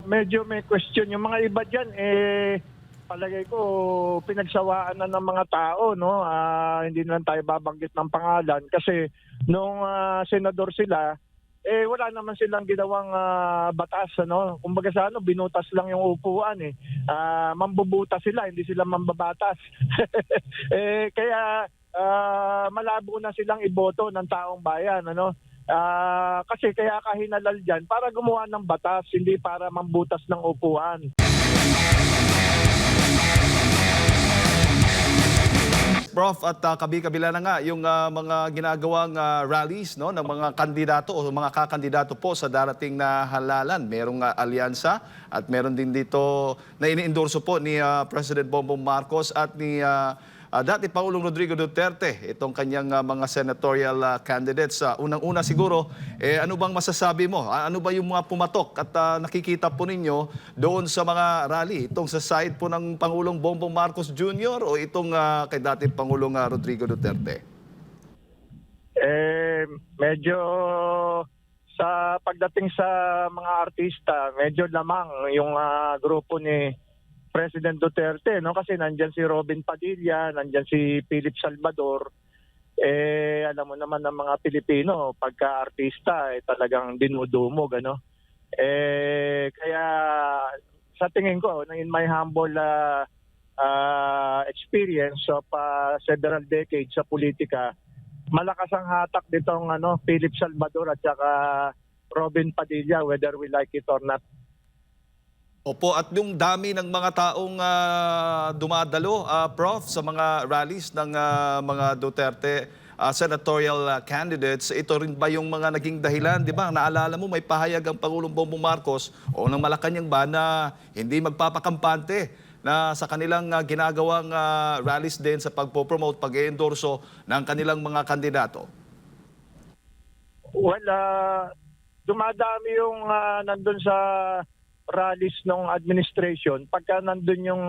medyo may question yung mga iba diyan palagay ko pinagsawaan na ng mga tao, no. Hindi na lang tayo babanggit ng pangalan kasi nung senador sila wala naman silang ginawang batas, ano. Kumbaga sa ano, binutas lang yung upuan mambubutas sila, hindi sila mambabatas. Kaya malabo na silang iboto ng taong bayan, ano. Kasi kaya kahinalal dyan para gumawa ng batas, hindi para mambutas ng upuan. Prof, at kabi-kabila na nga yung mga ginagawang rallies, no, ng mga kandidato o mga kakandidato po sa darating na halalan. Merong alyansa at meron din dito na ini-endorso po ni President Bongbong Marcos at ni dati Pangulong Rodrigo Duterte, itong kanyang mga senatorial candidates. Unang-una siguro, ano bang masasabi mo? Ano ba yung mga pumatok at nakikita po ninyo doon sa mga rally? Itong sa side po ng Pangulong Bongbong Marcos Jr. o itong kay dati Pangulong Rodrigo Duterte? Medyo sa pagdating sa mga artista, medyo lamang yung grupo ni President Duterte, no, kasi nandiyan si Robin Padilla, nandiyan si Philip Salvador. Alam mo naman ng mga Pilipino, pagka artista talagang dinudumog, ano. Kaya sa tingin ko, in my humble experience of several decades sa politika, malakas ang hatak nitong Philip Salvador at saka Robin Padilla, whether we like it or not. Opo, at yung dami ng mga taong dumadalo, Prof, sa mga rallies ng mga Duterte senatorial candidates, ito rin ba yung mga naging dahilan, di ba? Naalala mo, may pahayag ang Pangulong Bongbong Marcos o ng Malacanang ba na hindi magpapakampante na sa kanilang ginagawang rallies din sa pagpopromote, pag-endorso ng kanilang mga kandidato? Well, dumadami yung nandun sa rallies ng administration pagka nandun yung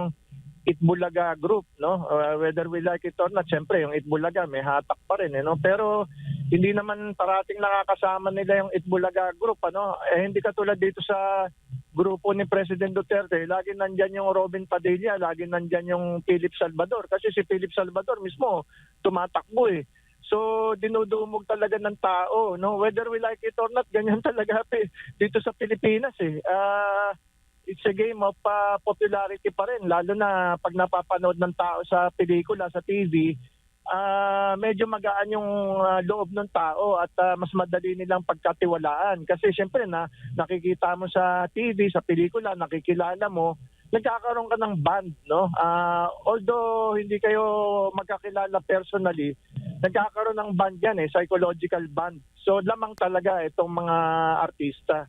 Itbulaga group, no. Whether we like it or not, syempre yung Itbulaga may hatak pa rin, no. Pero hindi naman parating nakakasama nila yung Itbulaga group, ano. Hindi katulad dito sa grupo ni President Duterte, lagi nandyan yung Robin Padilla, lagi nandyan yung Philip Salvador kasi si Philip Salvador mismo tumatakbo. So dinudumog talaga ng tao, no. Whether we like it or not, ganyan talaga dito sa Pilipinas. It's a game of popularity pa rin, lalo na pag napapanood ng tao sa pelikula, sa TV. Medyo magaan yung loob ng tao at mas madali nilang pagkatiwalaan kasi syempre nakikita mo sa TV, sa pelikula, nakikilala mo, nagkakaroon ka ng band, no. Although hindi kayo magkakilala personally, nagkakaroon ng band yan, psychological band. So lamang talaga itong mga artista.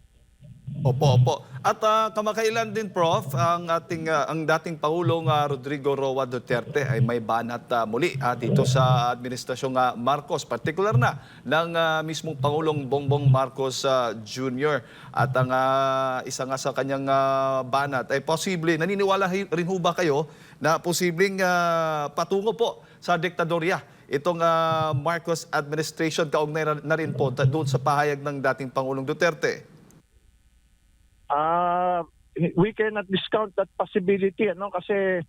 Opo, opo. At kamakailan din, Prof, ang dating Pangulong Rodrigo Roa Duterte ay may banat muli dito sa administrasyong Marcos, partikular na ng mismong Pangulong Bongbong Marcos Jr. At ang isa nga sa kanyang banat ay posible, naniniwala rin ho ba kayo na posibleng patungo po sa diktadorya itong Marcos administration, kaugnay na rin po doon sa pahayag ng dating Pangulong Duterte? We cannot discount that possibility, ano, kasi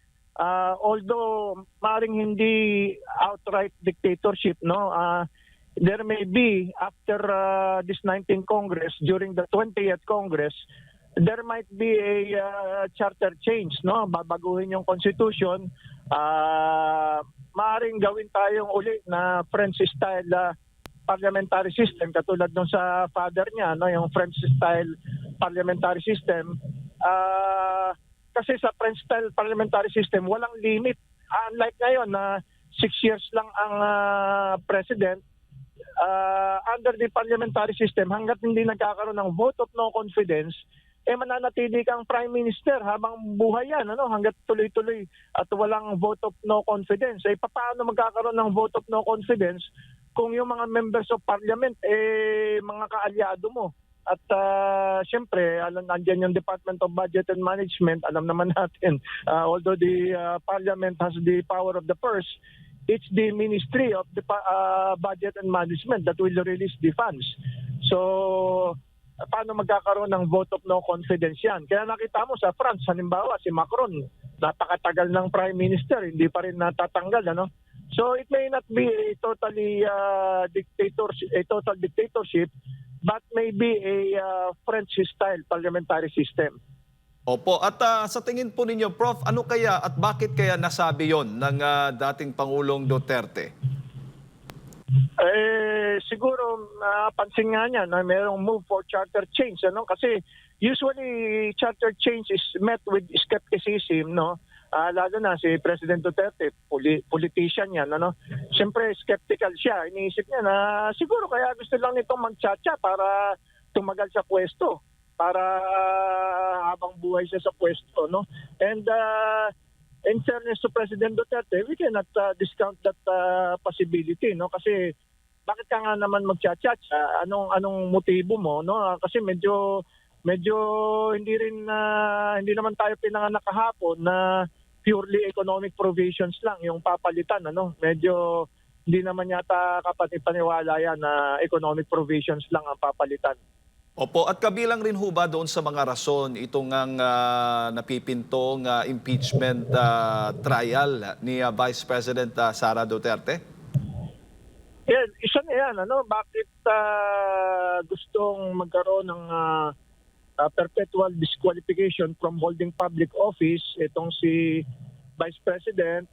although maring hindi outright dictatorship, no, there may be after this 19th Congress, during the 20th Congress, there might be a charter change, no, babaguhin yung constitution. Maring gawin tayong uli na French style parliamentary system katulad nung sa father niya, no, yung French style parliamentary system. Kasi sa French style parliamentary system walang limit, unlike ngayon na 6 years lang ang president. Under the parliamentary system, hanggat hindi nagkakaroon ng vote of no confidence, mananatili kang prime minister habang buhay yan, ano, hanggat tuloy-tuloy at walang vote of no confidence. Paano magkakaroon ng vote of no confidence kung yung mga members of parliament mga kaalyado mo? At siyempre, nandiyan yung Department of Budget and Management, alam naman natin, although the parliament has the power of the purse, it's the Ministry of the Budget and Management that will release the funds. So paano magkakaroon ng vote of no confidence yan? Kaya nakita mo sa France, halimbawa si Macron, napakatagal ng prime minister, hindi pa rin natatanggal, ano? So it may not be a totally a total dictatorship, but maybe a French style parliamentary system. Opo, at sa tingin po ninyo, Prof, ano kaya at bakit kaya nasabi yon ng dating Pangulong Duterte? Siguro pansin nga niya na mayroong move for charter change, ano? Kasi usually charter change is met with skepticism, no? Lalo na si President Duterte, politician yan, ano? Siyempre skeptical siya. Iniisip niya na siguro kaya gusto lang nitong magtsatsa para tumagal sa pwesto, para habang buhay siya sa pwesto, no? And in fairness to President Duterte, we cannot discount that possibility, no? Kasi bakit ka nga naman magchat-chat? Anong motibo mo, no? Kasi medyo hindi naman tayo pinanganak kahapon na purely economic provisions lang yung papalitan, ano? Medyo hindi naman yata kapani-paniwala yan na economic provisions lang ang papalitan. Opo, at kabilang rin ho ba doon sa mga rason itong ang napipintong impeachment trial ni Vice President Sara Duterte? Yan, isa na yan, ano? Bakit gustong magkaroon ng perpetual disqualification from holding public office itong si Vice President?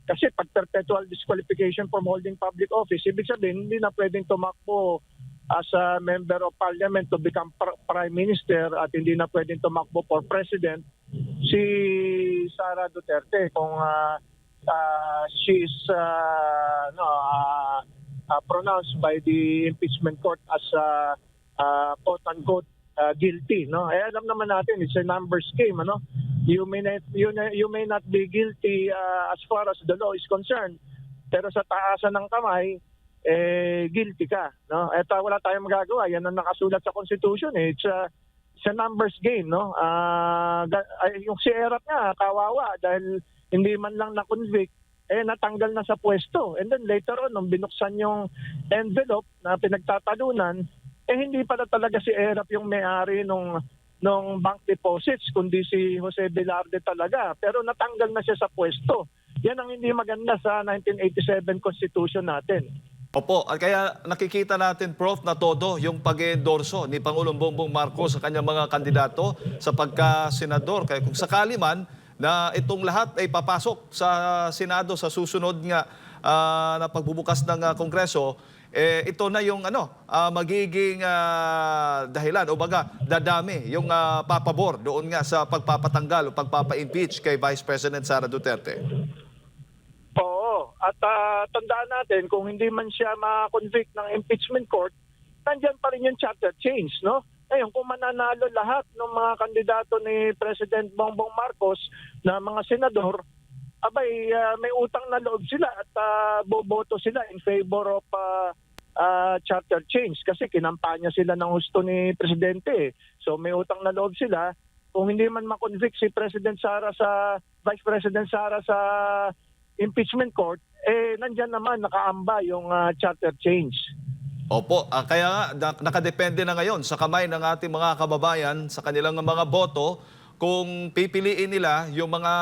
Kasi pag perpetual disqualification from holding public office, ibig sabihin hindi na pwedeng tumakbo as a member of parliament to become prime minister at hindi na pwedeng tumakbo for president si Sara Duterte kung she is pronounced by the impeachment court as quote-unquote guilty, no? Alam naman natin it's a numbers game, ano? You may not be guilty as far as the law is concerned, pero sa taasan ng kamay guilty ka, no? At wala tayong magagawa, yan ang nakasulat sa Constitution, eh. It's a numbers game, no? Yung si Erap nga kawawa dahil hindi man lang na-convict, natanggal na sa pwesto. And then later on, nung binuksan yung envelope na pinagtatalunan, hindi pala talaga si Erap yung may-ari nung bank deposits, kundi si Jose Velarde talaga. Pero natanggal na siya sa pwesto. Yan ang hindi maganda sa 1987 Constitution natin. Opo, at kaya nakikita natin, Prof, na todo yung pag-endorso ni Pangulong Bongbong Marcos sa kanyang mga kandidato sa pagka-senador. Kaya kung sakali man na itong lahat ay papasok sa Senado sa susunod nga na pagbubukas ng Kongreso, ito na yung magiging dahilan o baga dadami yung papabor doon nga sa pagpapatanggal o pagpapa-impeach kay Vice President Sara Duterte. Oo. At tandaan natin, kung hindi man siya ma-convict ng impeachment court, nandyan pa rin yung charter change, no? Ngayon, kung mananalo lahat ng mga kandidato ni President Bongbong Marcos na mga senador, abay, may utang na loob sila at boboto sila in favor of charter change kasi kinampanya sila ng husto ni Presidente. So may utang na loob sila. Kung hindi man ma-convict si Vice President Sara sa impeachment court, nandyan naman nakaamba yung charter change. Opo, kaya nga nakadepende na ngayon sa kamay ng ating mga kababayan sa kanilang mga boto kung pipiliin nila yung mga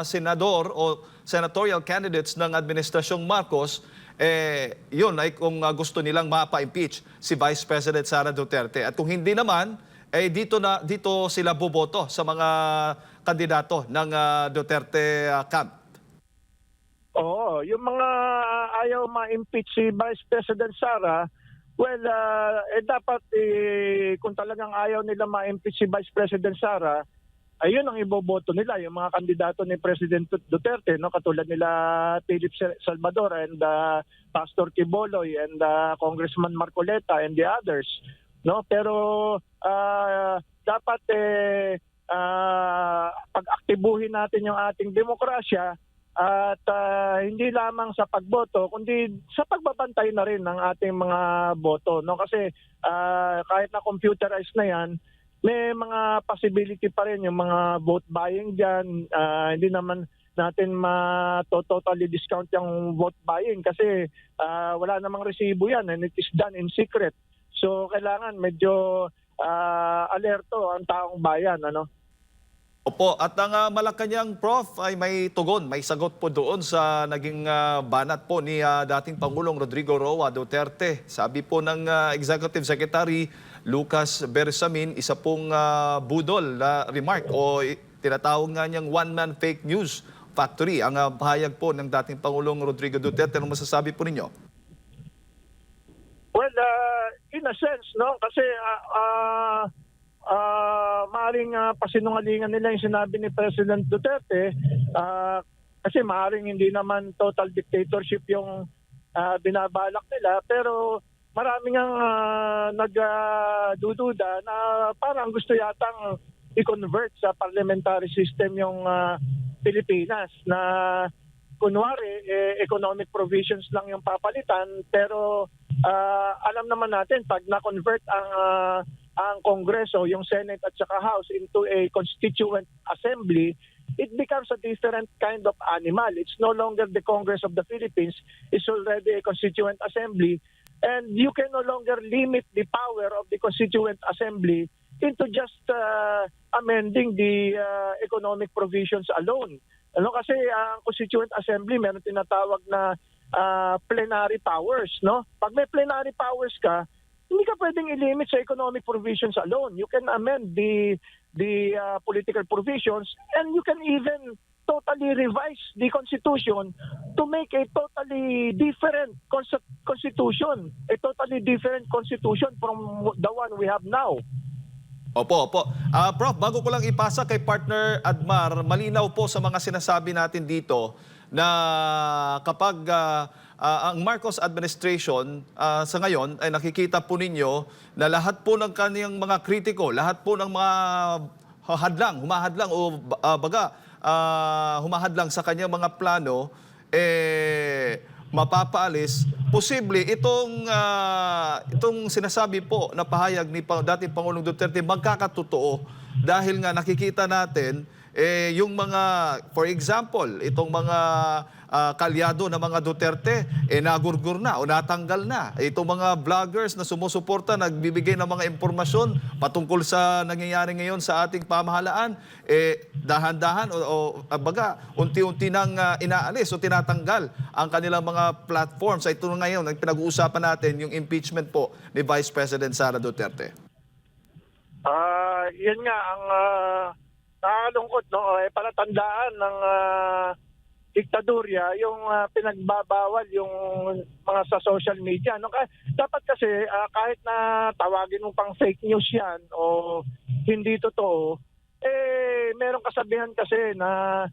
senador o senatorial candidates ng Administrasyong Marcos, yun ay kung gusto nilang mapa-impeach si Vice President Sara Duterte. At kung hindi naman, dito sila boboto sa mga kandidato ng Duterte camp. Oo, yung mga ayaw ma-impeach si Vice President Sara, well, dapat kung talagang ayaw nila ma-impeach si Vice President Sara, ayun ang iboboto nila, yung mga kandidato ni President Duterte, no? Katulad nila Philip Salvador and Pastor Quiboloy and Congressman Marcoleta and the others, no? Pero dapat pag-aktibuhin natin yung ating demokrasya at hindi lamang sa pagboto kundi sa pagbabantay na rin ng ating mga boto, no? Kasi kahit na computerized na yan, may mga possibility pa rin yung mga vote buying diyan. Hindi naman natin totally discount yung vote buying kasi wala namang resibo yan and it is done in secret. So kailangan medyo alerto ang taong bayan, ano? Opo, at ang Malacanang Prof ay may tugon, may sagot po doon sa naging banat po ni dating Pangulong Rodrigo Roa Duterte. Sabi po ng Executive Secretary Lucas Bersamin, isa pong budol na remark o tinatawag nga niyang one-man fake news factory. Ang pahayag po ng dating Pangulong Rodrigo Duterte, ano masasabi po ninyo? Well, in a sense, no? Kasi maaring pasinungalingan nila yung sinabi ni President Duterte kasi maaring hindi naman total dictatorship yung binabalak nila, pero maraming ang nagdududa na parang gusto yatang i-convert sa parliamentary system yung Pilipinas na kunwari economic provisions lang yung papalitan, pero alam naman natin pag na-convert ang Kongreso, yung Senate at saka House into a constituent assembly, it becomes a different kind of animal. It's no longer the Congress of the Philippines, it's already a constituent assembly, and you can no longer limit the power of the constituent assembly into just amending the economic provisions alone. Ano kasi ang constituent assembly meron tinatawag na plenary powers, no? Pag may plenary powers ka, hindi ka pwedeng i-limit sa economic provisions alone. You can amend the political provisions, and you can even totally revise the constitution to make a totally different constitution, a totally different constitution from the one we have now. Opo, opo. Prof, bago ko lang ipasa kay partner Admar, malinaw po sa mga sinasabi natin dito na kapag ang Marcos administration sa ngayon ay nakikita po ninyo na lahat po ng kaniyang mga kritiko, lahat po ng mga humahadlang o humahadlang sa kanyang mga plano, mapapaalis. Posible itong sinasabi po na pahayag ni dating Pangulong Duterte magkakatotoo dahil nga nakikita natin yung mga, for example, itong mga kalyado na mga Duterte, nagurgur na o natanggal na. Itong mga vloggers na sumusuporta, nagbibigay ng mga impormasyon patungkol sa nangyayari ngayon sa ating pamahalaan, dahan-dahan unti-unti nang inaalis o tinatanggal ang kanilang mga platforms. Ito ngayon, ang pinag-uusapan natin, yung impeachment po ni Vice President Sara Duterte. Yan nga ang nakakalungkot, no? Palatandaan ng diktadurya yung pinagbabawal yung mga sa social media, no? Dapat kasi kahit na tawagin mo pang fake news yan o hindi totoo, meron kasabihan kasi na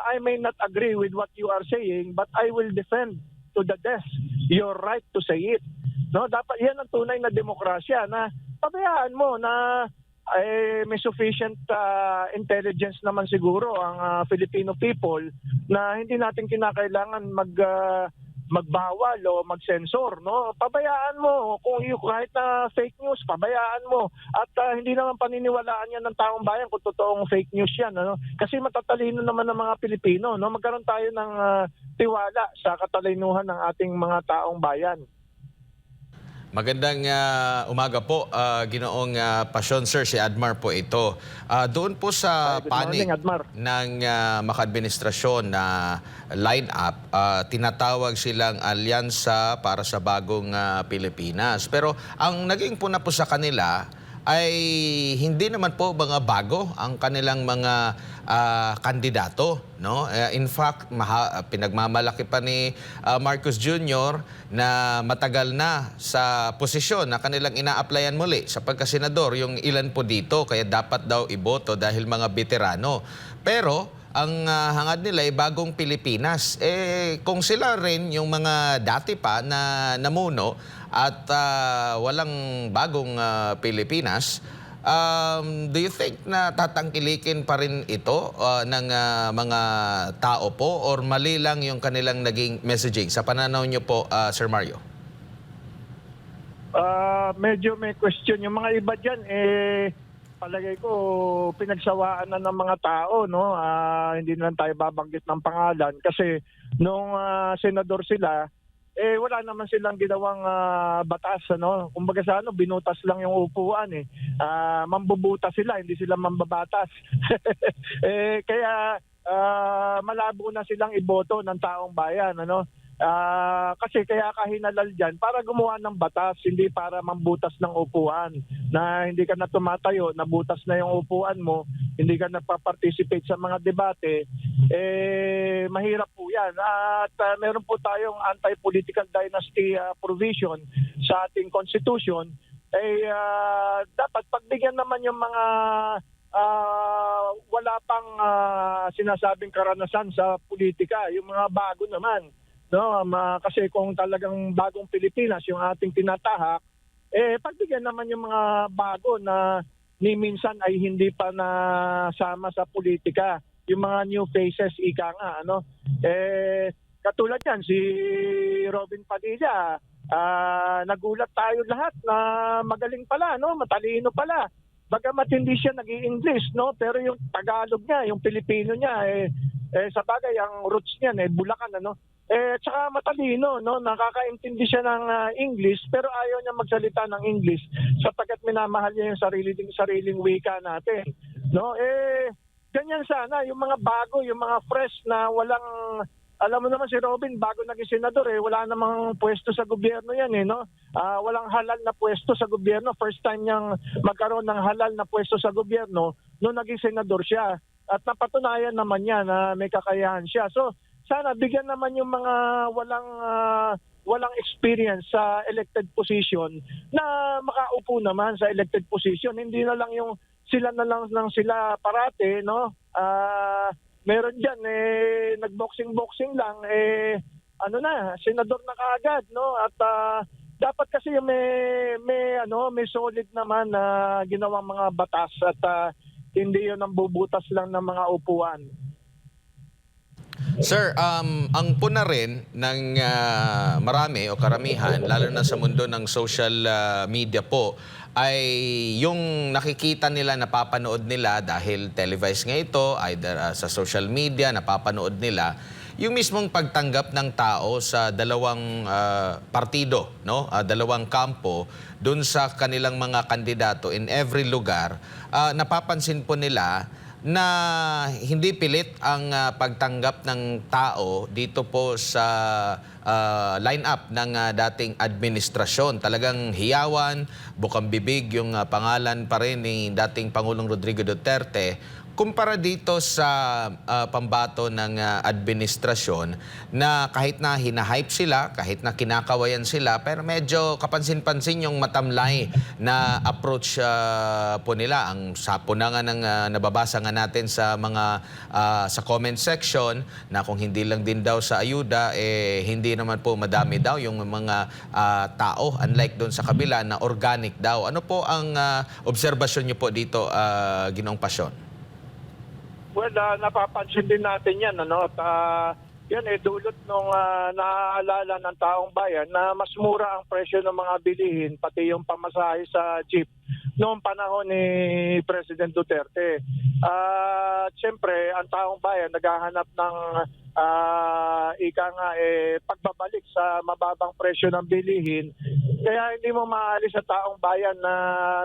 I may not agree with what you are saying, but I will defend to the death your right to say it, no? Dapat yan ang tunay na demokrasya, na pabayaan mo na may sufficient intelligence naman siguro ang Filipino people na hindi natin kinakailangan magbawal o mag-censor, no? Pabayaan mo kung kahit na fake news, pabayaan mo, at hindi naman paniniwalaan yan ng taong bayan kung totoong fake news yan, ano? Kasi matatalino naman ng mga Pilipino, no? Magkaroon tayo ng tiwala sa katalinuhan ng ating mga taong bayan. Magandang umaga po, Ginoong Pasyon, sir. Si Admar po ito. Doon po sa Good panig morning, Admar. ng maka-administrasyon na line-up, tinatawag silang alyansa para sa bagong Pilipinas. Pero ang naging puna po sa kanila ay hindi naman po mga bago ang kanilang mga kandidato, no? In fact, pinagmamalaki pa ni Marcos Jr. na matagal na sa posisyon na kanilang ina-applyan muli sa pagkasenador yung ilan po dito, kaya dapat daw iboto dahil mga veterano. Pero ang hangad nila ay bagong Pilipinas. Kung sila rin yung mga dati pa na namuno at walang bagong Pilipinas, do you think na tatangkilikin pa rin ito ng mga tao po, or mali lang yung kanilang naging messaging? Sa pananaw nyo po, Sir Mario? Medyo may question. Yung mga iba dyan, palagay ko pinagsawaan na ng mga tao, no? Hindi na tayo babanggit ng pangalan kasi nung senador sila, wala naman silang ginawang batas, ano. Kumbaga sa binutas lang yung upuan eh. Mambubutas sila, hindi sila mambabatas. Kaya malabo na silang iboto ng taong bayan, ano. Kasi kaya kahinalal dyan para gumawa ng batas, hindi para mambutas ng upuan. Na hindi ka na tumatayo, nabutas na yung upuan mo, hindi ka nagpa-participate sa mga debate, mahirap po yan. At meron po tayong anti-political dynasty provision sa ating constitution. Dapat pagbigyan naman yung mga wala pang sinasabing karanasan sa politika, yung mga bago naman. No, kasi kung talagang bagong Pilipinas yung ating tinatahak, pagbigyan naman yung mga bago na ni minsan ay hindi pa nasama sa politika, yung mga new faces, ika nga, ano. Katulad yan, si Robin Padilla, nagulat tayo lahat na magaling pala, no, matalino pala. Bagamat hindi siya nag-i-English, no, pero yung Tagalog niya, yung Pilipino niya, sa bagay, ang roots niya, Bulacan, ano. Tsaka matalino, no, nakakaintindi siya ng English pero ayaw niya magsalita ng English sapagkat minamahal niya yung sariling wika natin, no. Ganyan sana yung mga bago, yung mga fresh na walang, alam mo naman si Robin bago naging senador, wala namang pwesto sa gobyerno yan, no. Walang halal na pwesto sa gobyerno, first time niyang magkaroon ng halal na pwesto sa gobyerno nung naging senador siya, at napatunayan naman niya na may kakayahan siya. So sana bigyan naman yung mga walang experience sa elected position na makaupo naman sa elected position. Hindi na lang yung sila na lang sila parate, no? Meron diyan nagboxing lang, ano na, senador na kaagad, no? At dapat kasi yung may solid naman na ginawang mga batas at hindi yun ang bubutas lang ng mga upuan. Sir, ang puna rin ng marami o karamihan, lalo na sa mundo ng social media po, ay yung nakikita nila, napapanood nila dahil televised nga ito, either sa social media, napapanood nila, yung mismong pagtanggap ng tao sa dalawang partido, no? Dalawang kampo, dun sa kanilang mga kandidato in every lugar, napapansin po nila na hindi pilit ang pagtanggap ng tao dito po sa line-up ng dating administrasyon. Talagang hiyawan, bukang bibig yung pangalan pa rin ni dating Pangulong Rodrigo Duterte kumpara dito sa pambato ng administrasyon na kahit na hinahype sila, kahit na kinakawayan sila, pero medyo kapansin-pansin yung matamlay na approach po nila. Ang sapo na nga ng nababasa nga natin sa mga sa comment section na kung hindi lang din daw sa ayuda, hindi naman po madami daw yung mga tao, unlike doon sa kabila na organic daw. Ano po ang obserbasyon niyo po dito, Ginoong Pasyon? Well, napapansin din natin yan, ano, at yan dulot nung naaalala ng taong bayan na mas mura ang presyo ng mga bilihin, pati yung pamasahe sa jeep noong panahon ni President Duterte. Siyempre, ang taong bayan naghahanap ng pagbabalik sa mababang presyo ng bilihin. Kaya hindi mo maalis sa taong bayan na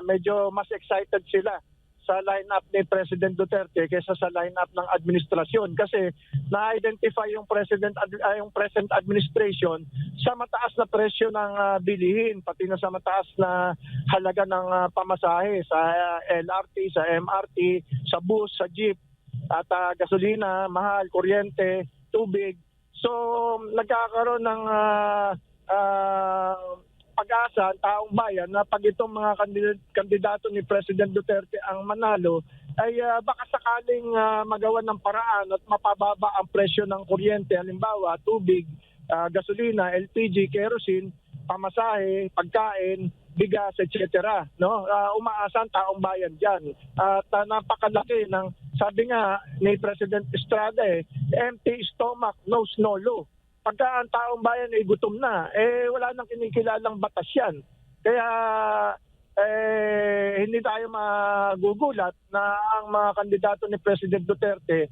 medyo mas excited sila sa line-up ni President Duterte kaysa sa line-up ng administrasyon, kasi na-identify yung present administration sa mataas na presyo ng bilihin, pati na sa mataas na halaga ng pamasahe sa LRT, sa MRT, sa bus, sa jeep, at gasolina, mahal, kuryente, tubig. So nagkakaroon ng pag-asa ang taong bayan na pag itong mga kandidato ni President Duterte ang manalo, ay baka sakaling magawa ng paraan at mapababa ang presyo ng kuryente, halimbawa tubig, gasolina, LPG, kerosene, pamasahe, pagkain, bigas, etc. No? Umaasa ang taong bayan diyan. At napakalaki ng, sabi nga ni President Estrada, empty stomach knows no law. Pagka ang taong bayan ay gutom na, wala nang kinikilalang batas yan. Kaya hindi tayo magugulat na ang mga kandidato ni President Duterte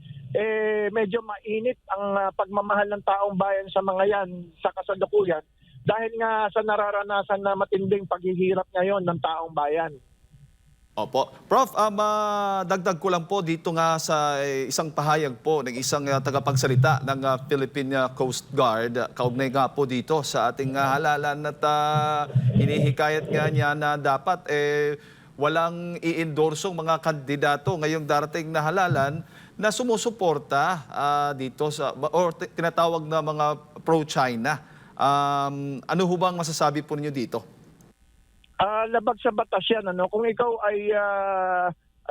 medyo mainit ang pagmamahal ng taong bayan sa mga yan sa kasalukuyan dahil nga sa nararanasan na matinding paghihirap ngayon ng taong bayan. Opo. Prof, dagdag ko lang po dito nga sa isang pahayag po ng isang tagapagsalita ng Philippine Coast Guard. Kaugnay nga po dito sa ating halalan at hinihikayat nga niya na dapat walang i-endorsong mga kandidato ngayong darating na halalan na sumusuporta dito sa or tinatawag na mga pro-China. Ano ho bang masasabi po ninyo dito? Labag sa batas yan. Kung ikaw ay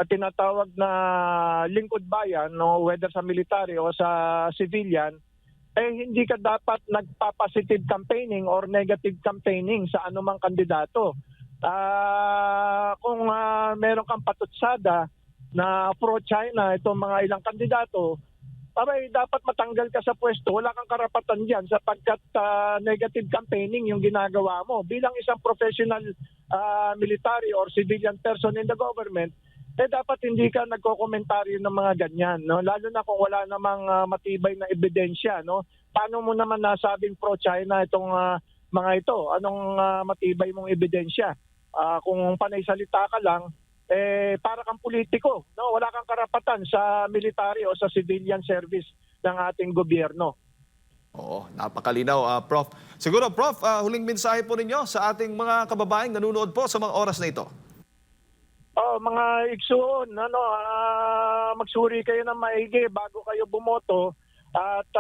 tinatawag na lingkod bayan, whether sa military o sa civilian, hindi ka dapat nagpa-positive campaigning or negative campaigning sa anumang kandidato. Kung meron kang patutsada na pro-China itong mga ilang kandidato, dapat matanggal ka sa pwesto. Wala kang karapatan diyan sapagkat negative campaigning yung ginagawa mo. Bilang isang professional military or civilian person in the government, dapat hindi ka nagko-komentaryo ng mga ganyan. No? Lalo na kung wala namang matibay na ebidensya. No? Paano mo naman nasabing pro-China itong mga ito? Anong matibay mong ebidensya? Kung panay salita ka lang, para kang politiko, no? Wala kang karapatan sa military o sa civilian service ng ating gobyerno. Oo, napakalinaw, Prof. Siguro, Prof, huling mensahe po ninyo sa ating mga kababaeng nanonood po sa mga oras na ito. Mga igsoon, magsuri kayo ng maigi bago kayo bumoto at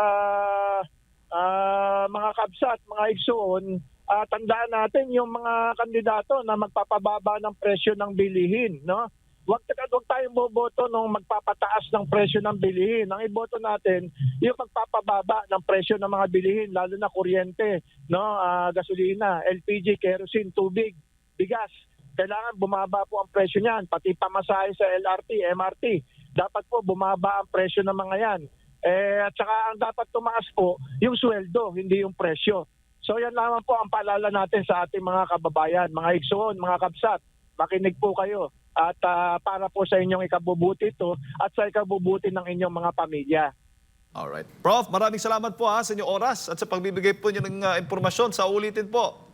mga kabsat, mga igsoon, tandaan natin yung mga kandidato na magpapababa ng presyo ng bilihin, no? Huwag tayong boboto nung magpapataas ng presyo ng bilihin. Ang iboto natin yung magpapababa ng presyo ng mga bilihin, lalo na kuryente, no? Gasolina, LPG, kerosene, tubig, bigas. Kailangan bumaba po ang presyo niyan, pati pamasahe sa LRT, MRT. Dapat po bumaba ang presyo ng mga yan. At saka ang dapat tumaas po yung sweldo, hindi yung presyo. So yan lamang po ang paalala natin sa ating mga kababayan, mga igsoon, mga kabsat. Makinig po kayo at para po sa inyong ikabubuti ito at sa ikabubuti ng inyong mga pamilya. Alright. Prof, maraming salamat po sa inyong oras at sa pagbibigay po niyo ng impormasyon. Sa ulitin po.